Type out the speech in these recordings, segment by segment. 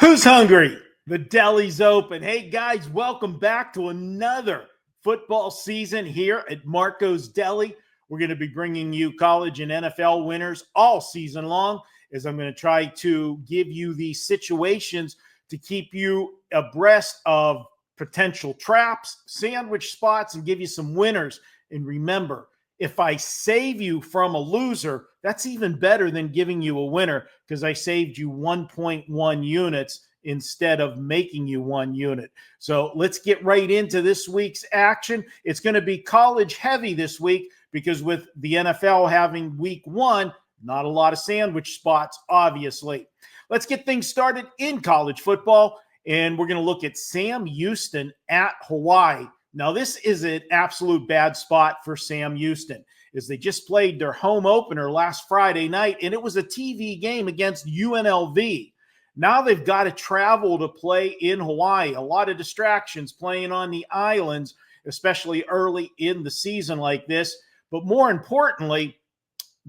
Who's hungry? The Deli's open. Hey guys, welcome back to another football season here at Marco's Deli. We're going to be bringing you college and NFL winners all season long, as I'm going to try to give you these situations to keep you abreast of potential traps, sandwich spots, and give you some winners. And remember, if I save you from a loser, that's even better than giving you a winner, because I saved you 1.1 units instead of making you 1 unit. So let's get right into this week's action. It's going to be college heavy this week because with the NFL having week 1, not a lot of sandwich spots, obviously. Let's get things started in college football, and we're going to look at Sam Houston at Hawaii. Now, this is an absolute bad spot for Sam Houston, as they just played their home opener last Friday night, and it was a TV game against UNLV. Now they've got to travel to play in Hawaii. A lot of distractions playing on the islands, especially early in the season like this. But more importantly,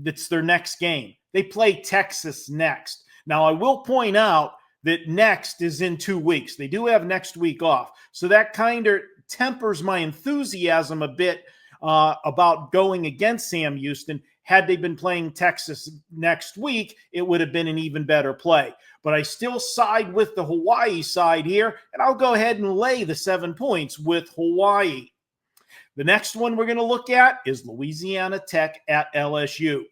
it's their next game. They play Texas next. Now, I will point out that next is in 2 weeks. They do have next week off. So that kind of tempers my enthusiasm a bit about going against Sam Houston. Had they been playing Texas next week, it would have been an even better play. But I still side with the Hawaii side here, and I'll go ahead and lay the 7 points with Hawaii. The next one we're going to look at is Louisiana Tech at LSU.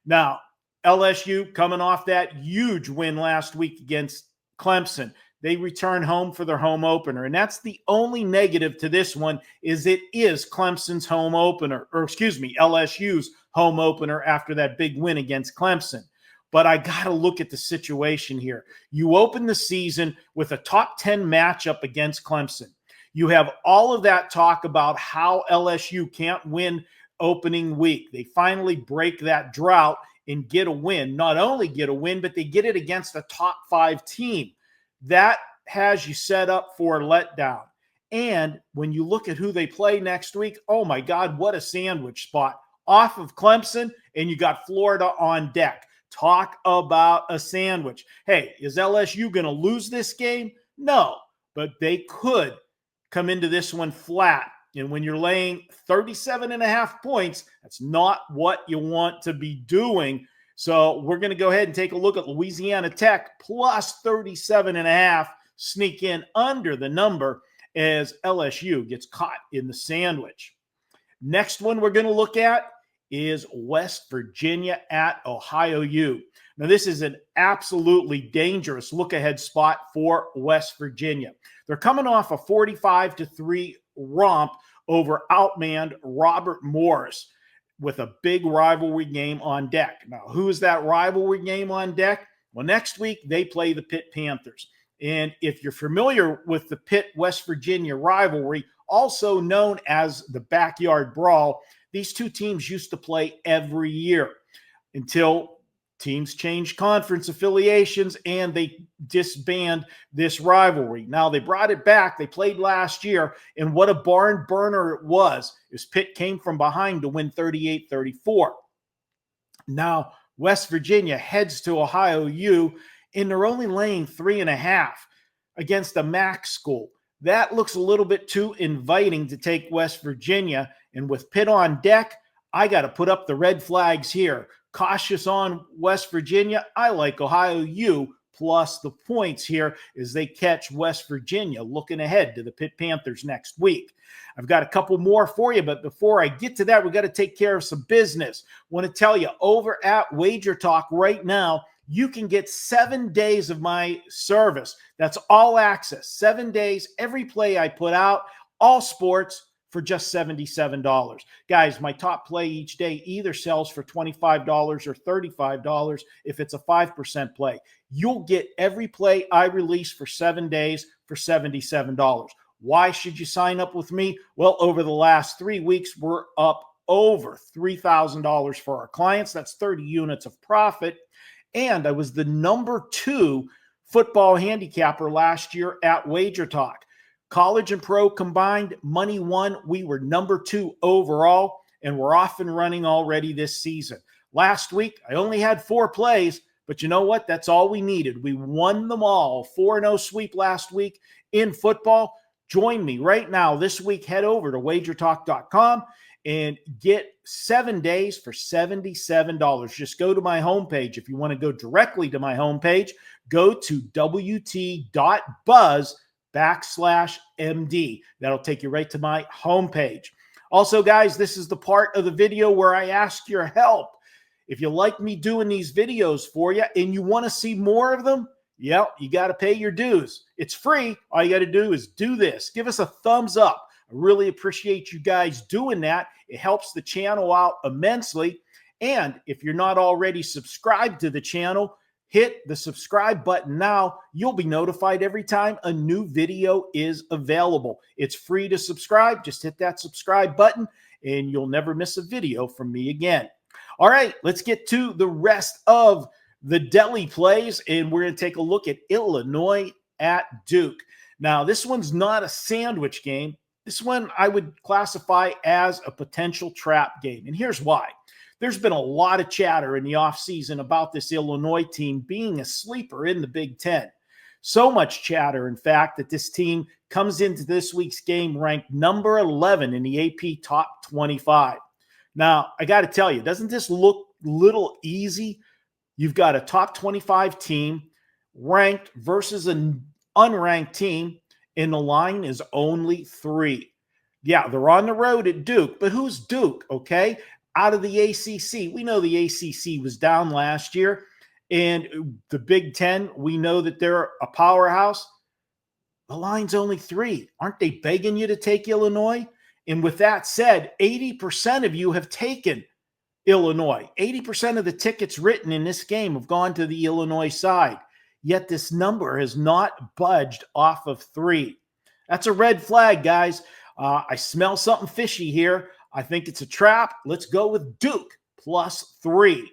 Now, LSU coming off that huge win last week against Clemson. They return home for their home opener. And that's the only negative to this one, is it is Clemson's home opener, or LSU's home opener after that big win against Clemson. But I got to look at the situation here. You open the season with a top 10 matchup against Clemson. You have all of that talk about how LSU can't win opening week. They finally break that drought and get a win. Not only get a win, but they get it against a top 5 team. That has you set up for a letdown. And when you look at who they play next week, oh my God, what a sandwich spot. Off of Clemson, and you got Florida on deck. Talk about a sandwich. Hey, is LSU going to lose this game? No, but they could come into this one flat. And when you're laying 37.5 points, that's not what you want to be doing. So we're going to go ahead and take a look at Louisiana Tech plus 37.5, sneak in under the number as LSU gets caught in the sandwich. Next one we're going to look at is West Virginia at Ohio U. Now, this is an absolutely dangerous look-ahead spot for West Virginia. They're coming off a 45-3 romp over outmanned Robert Morris with a big rivalry game on deck. Now, who is that rivalry game on deck? Well, next week they play the Pitt Panthers. And if you're familiar with the Pitt-West Virginia rivalry, also known as the Backyard Brawl, these two teams used to play every year until teams changed conference affiliations and they disbanded this rivalry. Now they brought it back. They played last year, and what a barn burner it was, as Pitt came from behind to win 38-34. Now West Virginia heads to Ohio U, and they're only laying 3.5 against a MAC school. That looks a little bit too inviting to take West Virginia. And with Pitt on deck, I got to put up the red flags here. Cautious on West Virginia. I like Ohio U plus the points here as they catch West Virginia looking ahead to the Pitt Panthers next week. I've got a couple more for you, but before I get to that, we got to take care of some business. I want to tell you, over at WagerTalk right now, you can get 7 days of my service. That's all access. 7 days, every play I put out, all sports, for just $77. Guys, my top play each day either sells for $25 or $35 if it's a 5% play. You'll get every play I release for 7 days for $77. Why should you sign up with me? Well, over the last 3 weeks, we're up over $3,000 for our clients. That's 30 units of profit. And I was the number 2 football handicapper last year at WagerTalk. College and pro combined, money won. We were number 2 overall, and we're off and running already this season. Last week, I only had 4 plays, But you know what? That's all we needed. We won them all. 4-0 sweep last week in football. Join me right now this week. Head over to WagerTalk.com and get 7 days for $77. Just go to my homepage. If you want to go directly to my homepage, go to wt.buzz/MD. That'll take you right to my homepage. Also, guys, this is the part of the video where I ask your help. If you like me doing these videos for you and you want to see more of them, yeah, you got to pay your dues. It's free. All you got to do is do this. Give us a thumbs up. I really appreciate you guys doing that. It helps the channel out immensely. And if you're not already subscribed to the channel, hit the subscribe button now. You'll be notified every time a new video is available. It's free to subscribe. Just hit that subscribe button and you'll never miss a video from me again. All right, let's get to the rest of the Deli plays, and we're going to take a look at Illinois at Duke. Now, this one's not a sandwich game. This one I would classify as a potential trap game, and here's why. There's been a lot of chatter in the offseason about this Illinois team being a sleeper in the Big Ten. So much chatter, in fact, that this team comes into this week's game ranked number 11 in the AP Top 25. Now, I got to tell you, doesn't this look a little easy? You've got a top 25 team ranked versus an unranked team, and the line is only 3. Yeah, they're on the road at Duke, but who's Duke, okay? Out of the ACC. We know the ACC was down last year, and the Big Ten, we know that they're a powerhouse. The line's only 3. Aren't they begging you to take Illinois? And with that said, 80% of you have taken Illinois. 80% of the tickets written in this game have gone to the Illinois side. Yet this number has not budged off of 3. That's a red flag, guys. I smell something fishy here. I think it's a trap. Let's go with Duke +3.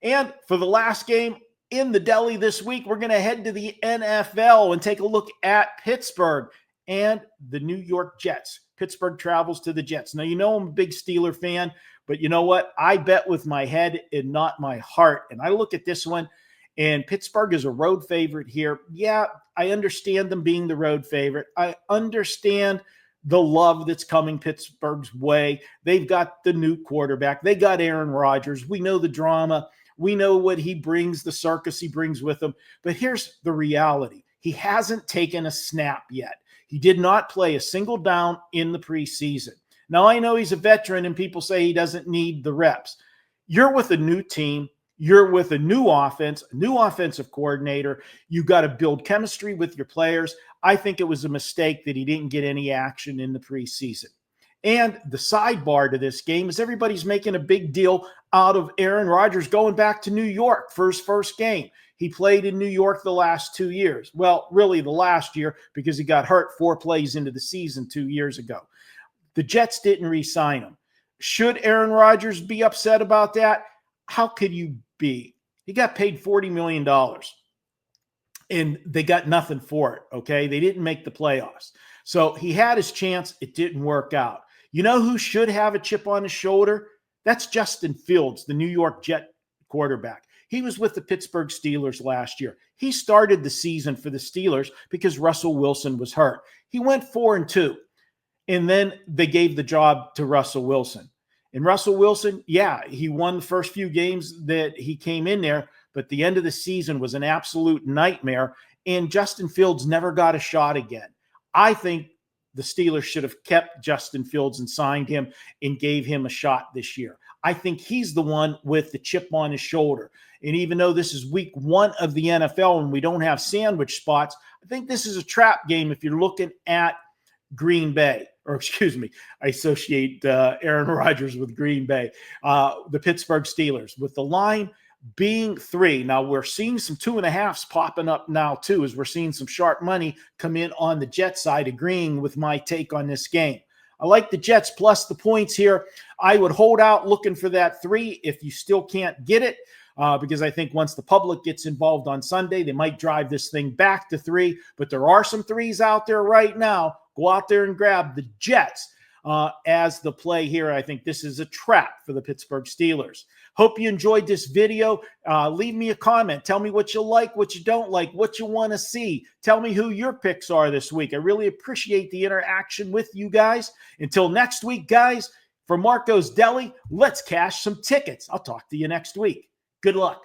And for the last game in the Deli this week, we're going to head to the NFL and take a look at Pittsburgh and the New York Jets. Pittsburgh travels to the Jets. Now, you know I'm a big Steeler fan, but you know what? I bet with my head and not my heart. And I look at this one, and Pittsburgh is a road favorite here. Yeah, I understand them being the road favorite. I understand the love that's coming Pittsburgh's way. They've got the new quarterback. They got Aaron Rodgers. We know the drama. We know what he brings, the circus he brings with him. But here's the reality. He hasn't taken a snap yet. He did not play a single down in the preseason. Now, I know he's a veteran and people say he doesn't need the reps. You're with a new team. You're with a new offense, a new offensive coordinator. You got to build chemistry with your players. I think it was a mistake that he didn't get any action in the preseason. And the sidebar to this game is everybody's making a big deal out of Aaron Rodgers going back to New York for his first game. He played in New York the last 2 years. Well, really the last year because he got hurt 4 plays into the season 2 years ago. The Jets didn't re-sign him. Should Aaron Rodgers be upset about that? How could you be? He got paid $40 million, and they got nothing for it, okay? They didn't make the playoffs. So he had his chance. It didn't work out. You know who should have a chip on his shoulder? That's Justin Fields, the New York Jet quarterback. He was with the Pittsburgh Steelers last year. He started the season for the Steelers because Russell Wilson was hurt. He went 4-2, and then they gave the job to Russell Wilson. And Russell Wilson, yeah, he won the first few games that he came in there, but the end of the season was an absolute nightmare, and Justin Fields never got a shot again. I think the Steelers should have kept Justin Fields and signed him and gave him a shot this year. I think he's the one with the chip on his shoulder. And even though this is week 1 of the NFL and we don't have sandwich spots, I think this is a trap game if you're looking at Green Bay. Or excuse me, I associate Aaron Rodgers with Green Bay, the Pittsburgh Steelers, with the line being 3. Now, we're seeing some 2.5s popping up now, too, as we're seeing some sharp money come in on the Jets side, agreeing with my take on this game. I like the Jets plus the points here. I would hold out looking for that 3 if you still can't get it, because I think once the public gets involved on Sunday, they might drive this thing back to 3. But there are some 3s out there right now. Go out there and grab the Jets. as the play here. I think this is a trap for the Pittsburgh Steelers. Hope you enjoyed this video. Leave me a comment. Tell me what you like, what you don't like, what you want to see. Tell me who your picks are this week. I really appreciate the interaction with you guys. Until next week, guys, from Marco's Deli, let's cash some tickets. I'll talk to you next week. Good luck.